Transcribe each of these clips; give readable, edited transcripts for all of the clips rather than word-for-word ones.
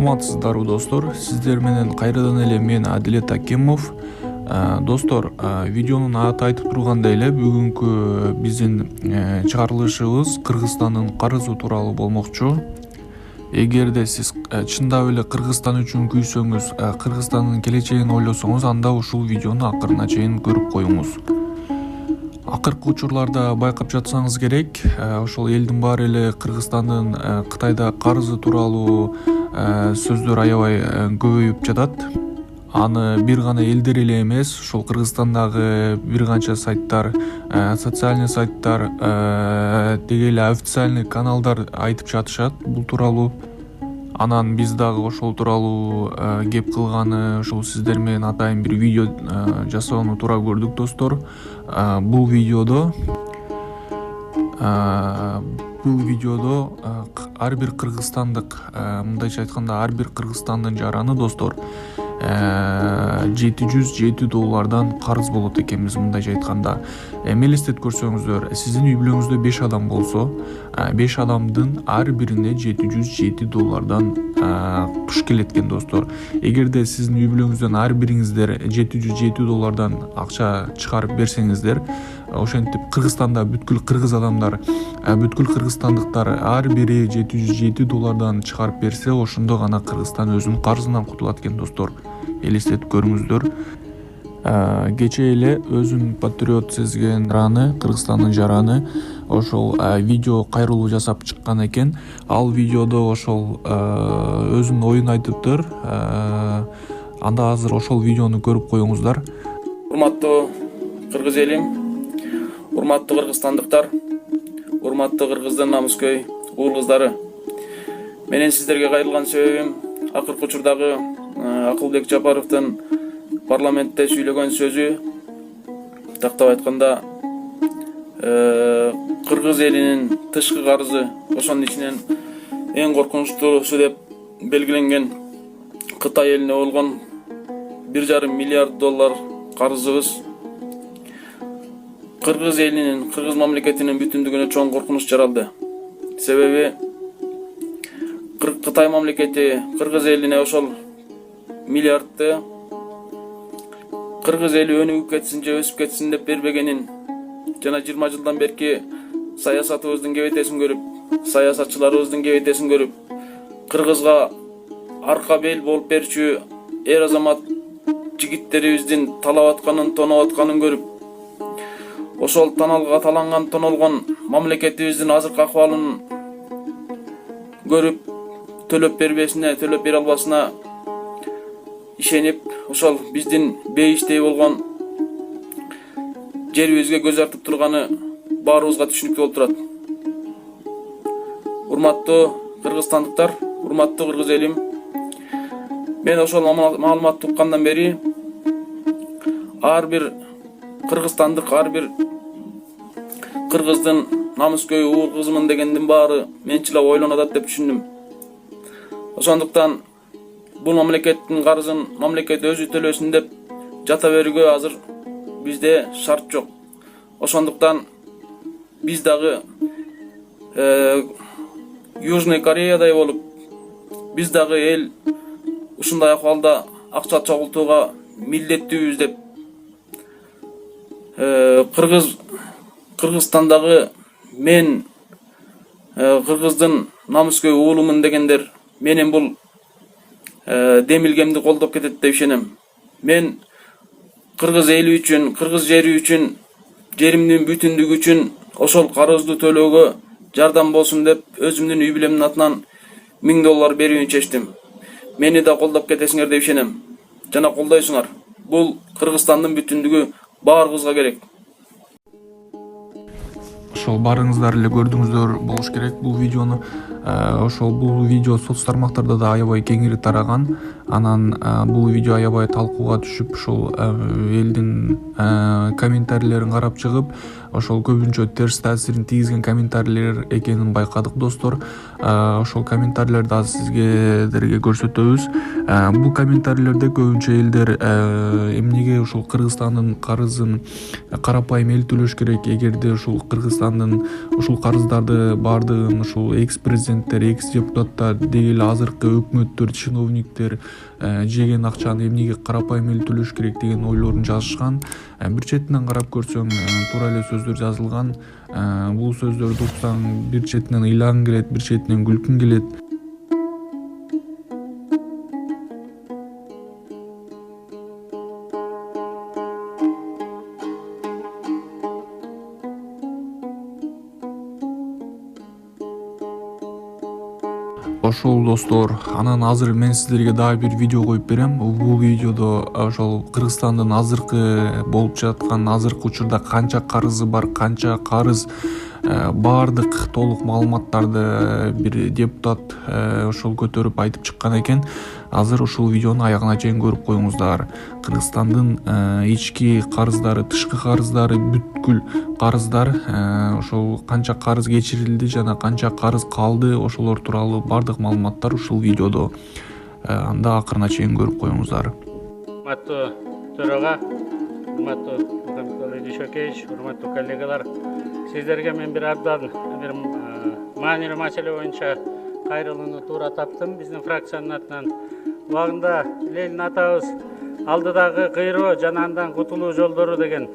саламатсыздарбы достор, сиздер менен кайрадан эле мен Адилет Акимов. Достор, видеонун аты айтып тургандай эле бүгүнкү биздин чыгарылышыбыз Кыргызстандын карызы тууралуу болмокчу. Эгерде сиз чындап эле Кыргызстан үчүн күйсөңүз, Кыргызстандын келечегин ойлосоңуз, анда ушул видеону акырына чейин көрүп коюңуз. Акыркы учурларда байкап жатсаңыз керек, ошол элдин баары эле Кыргызстандын Кытайда карызы тууралуу сөздөр аябай көбөйүп жатат. Аны бир гана элдер эле эмес, ошол Кыргызстандагы бир канча сайттар, социальный сайттар, деги эле официальный каналдар айтып жатышат бул тууралуу. Анан биз дагы ошол тууралуу кеп кылганы ошол сиздер менен атайын бир видео жасоону туура көрдүк достор. Бул видеодо ар бир кыргызстандык, мындайча айтканда ар бир кыргызстандын жараны достор $707 карыз болот экенбиз, мындайча айтканда. Элестетип көрсөңүздөр, сиздин үй бүлөңүздө 5 адам болсо, 5 адамдын ар бирине $707 туш келет экен достор. Эгерде сиздин үй бүлөңүздөн ар бириңиздер $707 акча чыгарып берсеңиздер, ошентип Кыргызстанда бүткүл кыргыз адамдар, бүткүл кыргызстандыктар ар бири $707 чыгарып берсе, ошондо гана Кыргызстан өзүнүн карызынан кутулат экен достор. Элестетип көрүңүздөр. Кече эле өзүн патриот сезген жараны, Кыргызстандын жараны ошол видео кайрылуу жасап чыккан экен. Ал видеодо ошол өзүнүн оюн айтыптыр. Анда азыр ошол видеону көрүп коюңуздар. Урматтуу кыргыз элим, урматтуу кыргызстандыктар, урматтуу кыргыздын намыскөй уул кыздары. Менин сиздерге кайрылган себебим акыркы учурдагы Акылбек Жапаровдун парламентте сүйлөгөн сөзү, тактап айтканда кыргыз элинин тышкы карызы, ошонун ичинен эң коркунучтуусу деп белгиленген Кытай элине болгон $1,5 миллиард карызыбыз кыргыз элинин, кыргыз мамлекетинин бүтүндүгүнө чоң коркунуч жаралды. Себеби Кытай мамлекети кыргыз элине ошол миллиардты кыргыз эли өнүгүп кетсин же өсүп кетсин деп бербегенин жана 20 жылдан берки саясатыбыздын кебетесин көрүп, саясатчыларыбыздын кебетесин көрүп, кыргызга арка бел болуп берчү эр азамат жигиттерибиздин талап атканын, тоноп атканын көрүп, ошол таналга таланган, тонолгон мамлекетибиздин азыркы акыбалын көрүп, төлөп бербесине, төлөп бере албасына ишенип, ошол биздин бейиштей болгон жерибизге көз артып турганы баарыбызга түшүнүктүү болуп турат. Урматтуу кыргызстандыктар, урматтуу кыргыз элим, мен ошол маалыматты уккандан бери ар бир кыргызстандык, ар бир кыргыздын намыскөй уул кызымын дегендин баары менчилеп ойлонот деп түшүндүм. Ошондуктан бул мамлекеттин карызын мамлекет өзү төлөсүн деп жата берүүгө азыр бизде шарт жок. Ошондуктан биз дагы Южный Кореядай болуп, биз дагы эл ушундай акыбалда акча чогултууга милдеттүүбүз деп Кыргызстандагы мен кыргыздын намыскөй уулумун дегендер менин бул демилгемди колдоп кетет деп ишенем. Мен кыргыз эли үчүн, кыргыз жери үчүн, жеримдин бүтүндүгү үчүн ошол карызды төлөөгө жардам болсун деп өзүмдүн үй бүлөмдүн атынан $1000 берүүнү чечтим. Мени да колдоп кетесиңер деп ишенем. Жана колдойсуңар. Бул Кыргызстандын бүтүндүгү баарыбызга керек. Ошол баарыңыздар эле көрдүңүздөр болуш керек бул видеону. Ошол бул видео соц тармактарда да аябай кеңири тараган. Анан бул видео аябай талкууга түшүп, ошол элдин комментарийлерин карап чыгып, ошол көбүнчө терс таасирин тийгизген комментарийлер экенин байкадык достор. Ошол комментарийлерди азыр сиздерге көрсөтөбүз. Бул комментарийлерде көбүнчө элдер эмнеге ошол Кыргызстандын карызын карапайым эл төлөш керек, эгерде ошол Кыргызстандын ушул карыздарды баардыгын ушул экс-президент парламенттер, экс депутаттар, деги эле азыркы өкмөттөр, чиновниктер жеген акчаны эмнеге карапайым эле төлөш керек деген ойлорун жазышкан. Бир четинен карап көрсөң туура эле сөздөр жазылган. Бул сөздөрдү уксаң бир четинен ыйлагың келет, бир четинен күлкүң келет. Ошол достор, анан азыр мен сиздерге дагы бир видео коюп берем. Бул видеодо ошол Кыргызстандын азыркы болуп жаткан азыркы учурда канча карызы бар, канча карыз, баардык толук маалыматтарды бир депутат ошол көтөрүп айтып чыккан экен. Азыр ушул видеону аягына чейин көрүп коюңуздар. Кыргызстандын ички карыздары, тышкы карыздары, бүткүл карыздар, ошол канча карыз кечирилди жана канча карыз калды, ошолор тууралуу баардык маалыматтар ушул видеодо. Анда акырына чейин көрүп коюңуздар. Урматтуу төрага, урматтуу Мухаммедкалый Дүйшөкеевич, урматтуу коллегалар, сиздерге мен бир абдан бир маанилүү маселе боюнча кайрылууну туура таптым. Биздин фракциянын атынан убагында Ленин атабыз алдыдагы кыйроо жана андан кутулуу жолдору деген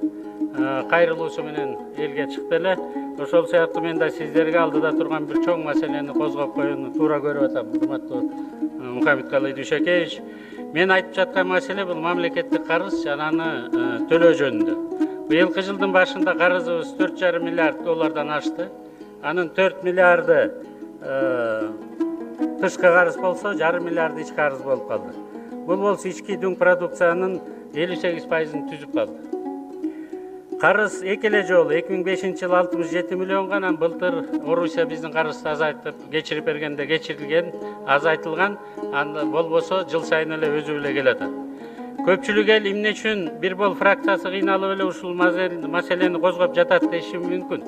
кайрылуусу менен элге чыкты эле. Ошол сыяктуу мен да сиздерге алдыда турган бир чоң маселени козгоп коюуну туура көрүп атам. Урматтуу Мухаммедкалый Дүйшөкеевич, мен айтып жаткан маселе бул мамлекеттик карыз жана аны төлөө жөнүндө. Быйылкы жылдын башында карызыбыз 4,5 миллиард доллардан ашты. Анын 4 миллиарды тышкы карыз болсо, 1,5 миллиарды ички карыз болуп калды. Бул болсо ички дүң продукциянын 58%-ын түзүп калды. Карыз эки эле жолу 2005-жылы 67 миллионго, анан былтыр Орусия биздин карызды азайтып, кечирип бергенде кечирилген, азайтылган, анда болбосо жыл сайын эле өзүп эле келатат. Көпчүлүк эл эмне үчүн бир бол фракциясы кыйналып эле ушул маселени козгоп жатат деши мүмкүн.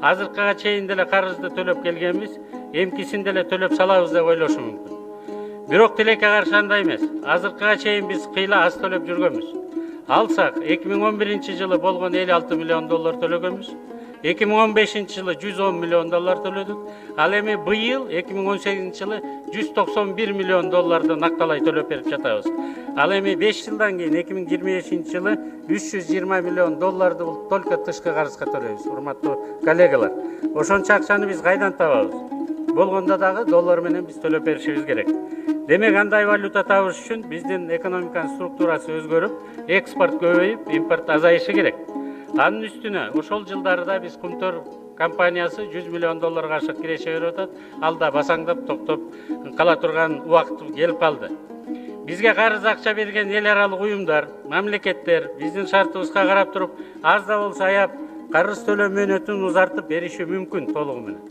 Азыркыга чейин деле карызды төлөп келгенбиз, эмкисин деле төлөп салабыз деп ойлошу мүмкүн. Бирок тилекке каршы андай эмес. Азыркыга чейин биз кыйла аз төлөп жүргөнбүз. Алсак 2011-жылы болгон 56 миллион доллар төлөгөнбүз. 2015-жылы 110 миллион доллар төлөдүк. Ал эми быйыл 2018-жылы 191 миллион долларды накталай төлөп берип жатабыз. Ал эми 5 жылдан кийин 2025-жылы 320 миллион долларды только тышкы карызга төлөйбүз. Урматтуу коллегалар, ошончо акчаны биз кайдан табабыз? Болгондо дагы доллар менен биз төлөп беришибиз керек. Демек андай валюта табыш үчүн биздин экономиканын структурасы өзгөрүп, экспорт көбөйүп, импорт азайышы керек. Анын үстүнө ошол жылдарда биз Кумтөр компаниясы 100 миллион долларга ашык киреше берип атат. Алда басаңдап, токтоп кала турган убакыт келип калды. Бизге карыз акча берген эл аралык уюмдар, мамлекеттер биздин шартыбызга карап туруп, аз да болсо аяп карыз төлөө мөөнөтүн узартып бериши мүмкүн толугу менен.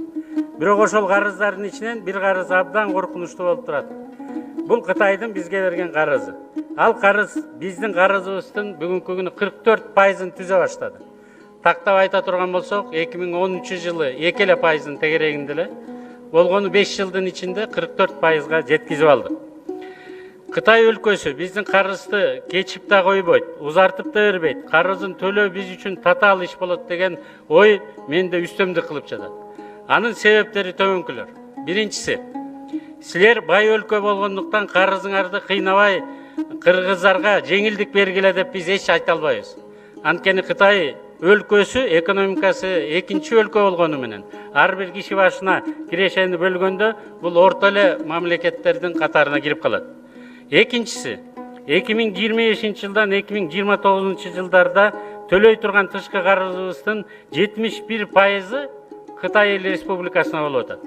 Бирок ошол карыздардын ичинен бир карыз абдан коркунучтуу болуп турат. Бул Кытайдын бизге берген карызы. Ал карыз биздин карызыбыздын бүгүнкү күнү 44%-ын түзө баштады. Тактап айта турган болсок, 2013-жылы 2% тегерегинде эле болгону 5 жылдын ичинде 44%-га жеткизип алды. Кытай өлкөсү биздин карызды кечип да койбойт, узартып да бербейт. Карызын төлөө биз үчүн татаал иш болот деген ой менде үстөмдүк кылып жатат. Анын себептери төмөнкүлөр. Биринчиси, силер бай өлкө болгондуктан карызыңарды кыйнабай кыргыздарга жеңилдик бергиле деп биз эч айта албайбыз. Анткени Кытай өлкөсү экономикасы экинчи өлкө болгону менен ар бир киши башына кирешени бөлгөндө бул орто эле мамлекеттердин катарына кирип калат. Экинчиси, 2025-жылдан 2029 жылдарда төлөй турган тышкы карызыбыздын 71%-ы Кытай Республикасына болуп атат.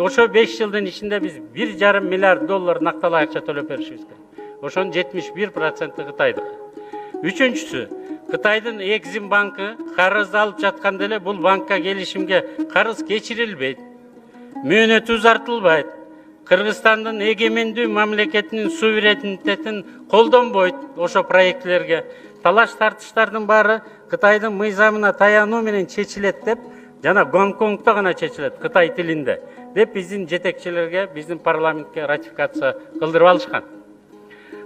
Ошо 5 жылдын ичинде биз 1,5 миллиард доллар накталай акча төлөп беришибиз керек. Ошонун 71%-ы Кытайдык. Үчүнчүсү, Кытайдын Экзим банкы карызды алып жатканда эле бул банкка келишимге карыз кечирилбейт, мөөнөтү узартылбайт, Кыргызстандын эгемендүү мамлекетинин суверенитетин колдонбойт ошо проектлерге. Талаш тартыштардын баары Кытайдын мыйзамына таянуу менен чечилет деп, жана Гонконгдо гана чечилет Кытай тилинде деп биздин жетекчилерге, биздин парламентке ратификация кылдырып алышкан.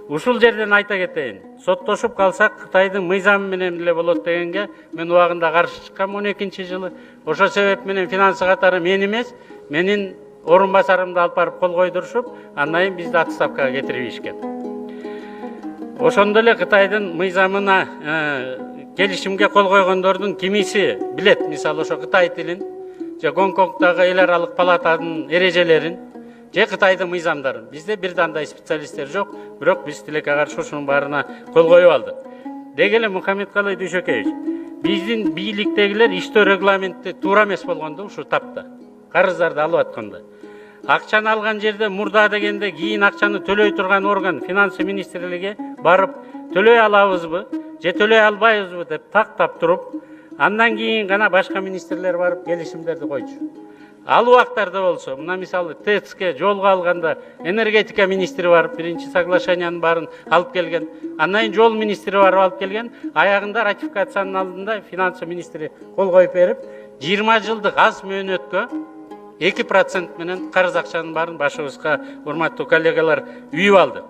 Ушул жерден айта кетейин, соттошуп калсак Кытайдын мыйзамы менен эле болот дегенге мен убагында каршы чыккам 12-жылы. Ошо себеп менен финансы катары мен эмес, менин орун басарымды алып барып кол койдурушуп, андан кийин бизди отставкага кетирип ийишкен. Ошондо эле Кытайдын мыйзамына келишимге кол койгондордун кимиси билет, мисалы ошо Кытай тилин, же Гонконгдагы эл аралык палатанын эрежелерин, же Кытайдын мыйзамдарын. Бизде бир дандай специалисттер жок, бирок биз тилекке каршы ушунун баарына кол коюп алдык. Деги эле Мухаммедкалый Дүйшөкеевич, биздин бийликтегилер иштөө регламентти туура эмес болгондо ушу тапта, карыздарды алып атканда. Акчаны алган жерде мурда дегенде кийин акчаны төлөй турган орган финансы министрлиги барып төлөй алабызбы, же төлөй албайбызбы деп тактап туруп, андан кийин гана башка министрлер барып келишимдерди койчу. Ал убактарда болсо, мына мисалы ТЭЦке жолго алганда энергетика министри барып биринчи соглашениянын баарын алып келген, андан кийин жол министри барып алып келген, аягында ратификациянын алдында финансы министри кол коюп берип, 20 жылдык аз мөөнөткө 2% менен карыз акчанын баарын башыбызга, урматтуу коллегалар, үйүп алды.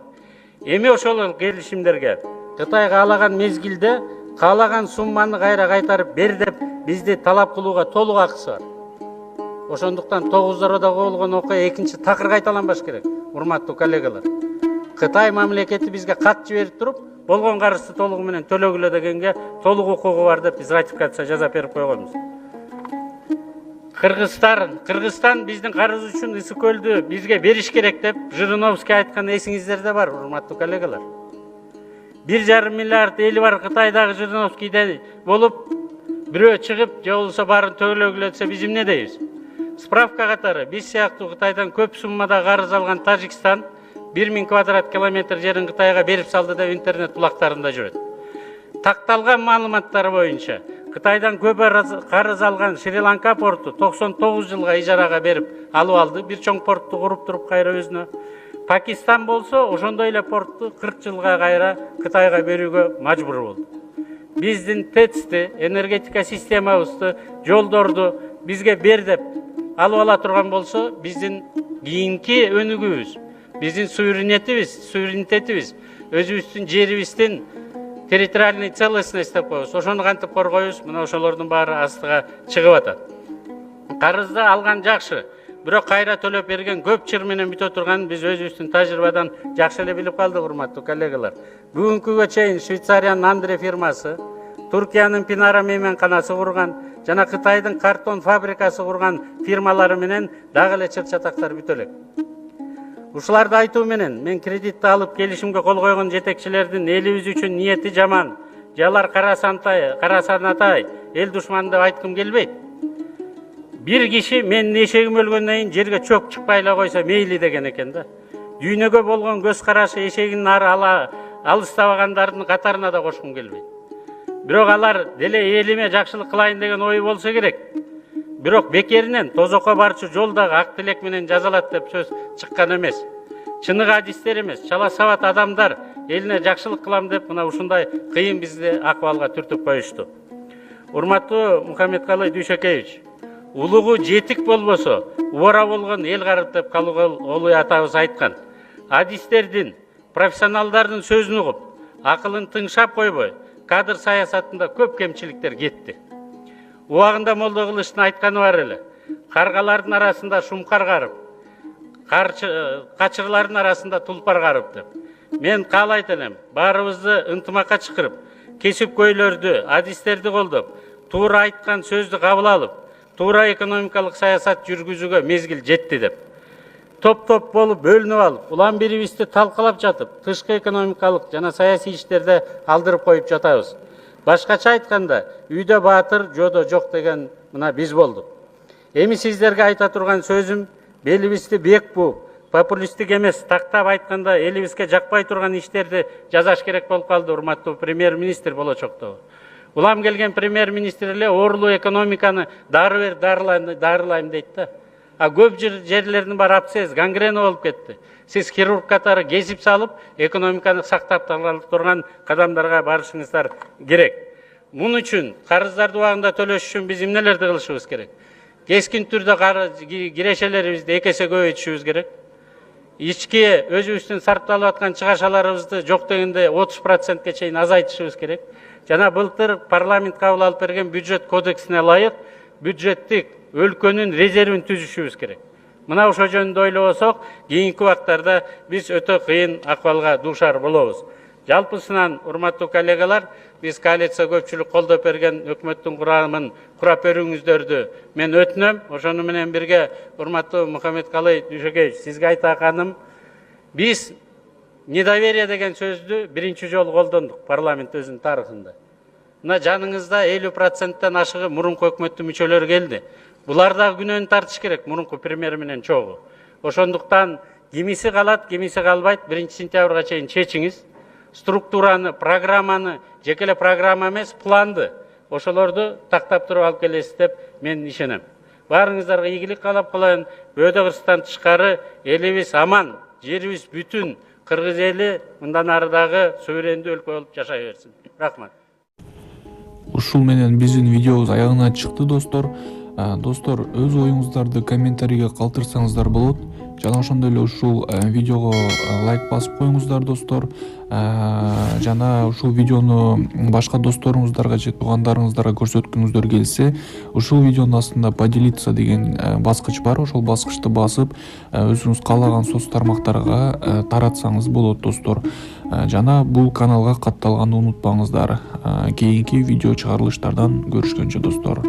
Эми ошол келишимдерге Кытай каалаган мезгилде каалаган сумманы кайра кайтарып бер деп бизди талап кылууга толук акысы бар. Ошондуктан 9-дарода болгон окуя экинчи такыр кайталанбаш керек, урматтуу коллегалар. Кытай мамлекети бизге кат жиберип туруп, болгон карызды толугу менен төлөгүлө дегенге толук укугу бар деп биз ратификация жазап берип койгонбуз. Кыргызстан биздин карыз үчүн Ысык көлдү бизге бериш керек деп Жириновский айткан эсиңиздерде бар, урматтуу коллегалар. 1,5 миллиард эли бар Кытайдагы Жириновскийде болуп, бирөө чыгып, же болсо баарын төлөгүлө десе биз эмне дейбиз? Справка катары биз сыяктуу Кытайдан көп суммада карыз алган Тажикстан 1000 квадрат километр жерин Кытайга берип салды деп интернет булактарында жүрөт. Такталган маалыматтар боюнча Кытайдан көп карыз алган Шри-Ланка порту 99 жылга ижарага берип алып алды, бир чоң порту куруп туруп кайра өзүнө. Пакистан болсо ошондой эле порту 40 жылга кайра Кытайга берүүгө мажбур болду. Биздин ТЭЦти, энергетика системабызды, жолдорду бизге бер деп алып ала турган болсо, биздин кийинки өнүгүүбүз, биздин суверенитетибиз, өзүбүздүн жерибиздин территориальной целостность деп коебуз. Ошону кантип коргойбуз? Мына ошолордун баары астыга чыгып атат. Карызды алган жакшы, бирок кайра төлөп берген көп чыр менен бүтө турганын биз өзүбүздүн тажрыйбадан жакшы эле билип калдык, урматтуу коллегалар. Бүгүнкүгө чейин Швейцариянын Андре фирмасы, Туркиянын Пинара мейманканасы курган, жана Кытайдын картон фабрикасы курган фирмалары менен дагы эле чыр-чатактар бүтө элек. Ушуларды айтуу менен мен кредитти алып келишимге кол койгон жетекчилердин элибиз үчүн ниети жаман, жалар карасанатай, эл душманы деп айткым келбейт. Бир киши менин эшегим өлгөндөн кийин жерге чөк чыкпай эле койсо мейли деген экен да. Дүйнөгө болгон көз карашы эшегин ары алыстабагандардын катарына да кошкум келбейт. Бирок алар деле элиме жакшылык кылайын деген ой болсо керек. Бирок бекеринен тозокко барчу жолдагы ак тилек менен жазалат деп сөз чыккан эмес. Чыныгы адистер эмес, чала сабат адамдар элине жакшылык кылам деп мына ушундай кыйын бизди акыбалга түртүп коюшту. Урматтуу Мухаммедкалый Дүйшөкеевич, улугу жетик болбосо, убара болгон эл карып деп Калыгул атабыз айткан. Адистердин, профессионалдардын сөзүн угуп, акылын тыңшап койбой, кадр саясатында көп кемчиликтер кетти. Убагында Молдо Кылычтын айтканы бар эле. Каргалардын арасында шумкар карып, качырлардын арасында тулпар карып деп. Мен каалайт элем, баарыбызды ынтымакка чакырып, кесипкөйлөрдү, адистерди колдоп, туура айткан сөздү кабыл алып, туура экономикалык саясат жүргүзүүгө мезгил жетти деп. Топ-топ болуп бөлүнүп алып, улам бирибизди талкалап жатып, тышкы экономикалык жана саясий иштерде алдырып коюп жатабыз. Башкача айтканда, үйдө баатыр, жодо жок деген мына биз болдук. Эми сиздерге айта турган сөзүм, белибизди бек бууп, популисттик эмес, тактап айтканда элибизге жакпай турган иштерди жазаш керек болуп калды, урматтуу премьер-министр болочокто. Улам келген премьер-министр эле оорулуу экономиканы дары бер, дарылайм дейт да. А көп жерлердин баары абсцесс, гангрена болуп кетти. Сиз хирург катары кесип салып, экономиканы сактап турган кадамдарга барышыңыздар керек. Мун үчүн карыздарды убагында төлөш үчүн биз эмнелерди кылышыбыз керек? Кескин түрдө кирешелерибизди 2 эсе көбөйтүшүбүз керек. Ички өзүбүздүн сарпталып аткан чыгашаларыбызды жок дегенде 30%ке чейин азайтышыбыз керек. Жана былтыр парламент кабыл алып берген бюджет кодексине ылайык бюджеттик өлкөнүн резервин түзүшүбүз керек. Мына ошол жөнүндө ойлобосок, кийинки убактарда биз өтө кыйын акыбалга дуушар болобуз. Жалпысынан, урматтуу коллегалар, биз коалиция көпчүлүк колдоп берген өкмөттүн курамын курап берүүңүздөрдү мен өтүнөм. Ошону менен бирге, урматтуу Мухаммедкалый Дүйшөкеевич, сизге айтаканым, биз недоверие деген сөздү биринчи жолу колдондук парламент өзүнүн тарыхында. Мына жаныңызда 50%-тен ашыгы мурунку өкмөттүн мүчөлөрү келди. Булар да күнөөнү тартыш керек, мурунку премьер менен чогуу. Ошондуктан кимиси калат, кимиси калбайт, 1-сентябрга чейин чечиңиз. Структураны, программаны, жекеле программа эмес, планды, ошолорду тактап туруп алып келесиз деп мен ишенем. Баарыңыздарга ийгилик каалап коеюн. Бөөдө кырсыктан тышкары элибиз аман, жерибиз бүтүн, кыргыз эли мындан ары дагы суверендүү өлкө болуп жашай берсин. Рахмат. Ушул менен биздин видеобуз аягына чыкты, достор. Достор, өз оюңуздарды комментарийге калтырсаңыздар болот. Жана ошондой эле ушул видеого лайк басып коюңуздар, достор. Жана ушул видеону башка досторуңуздарга же туугандарыңыздарга көрсөткүңүздөр келсе, ушул видеонун астында поделиться деген баскыч бар. Ошол баскычты басып, өзүңүз каалаган соц тармактарга таратсаңыз болот, достор. Жана бул каналга катталганды унутпаңыздар. Кийинки видео чыгарылыштардан көрүшкөнчө, достор.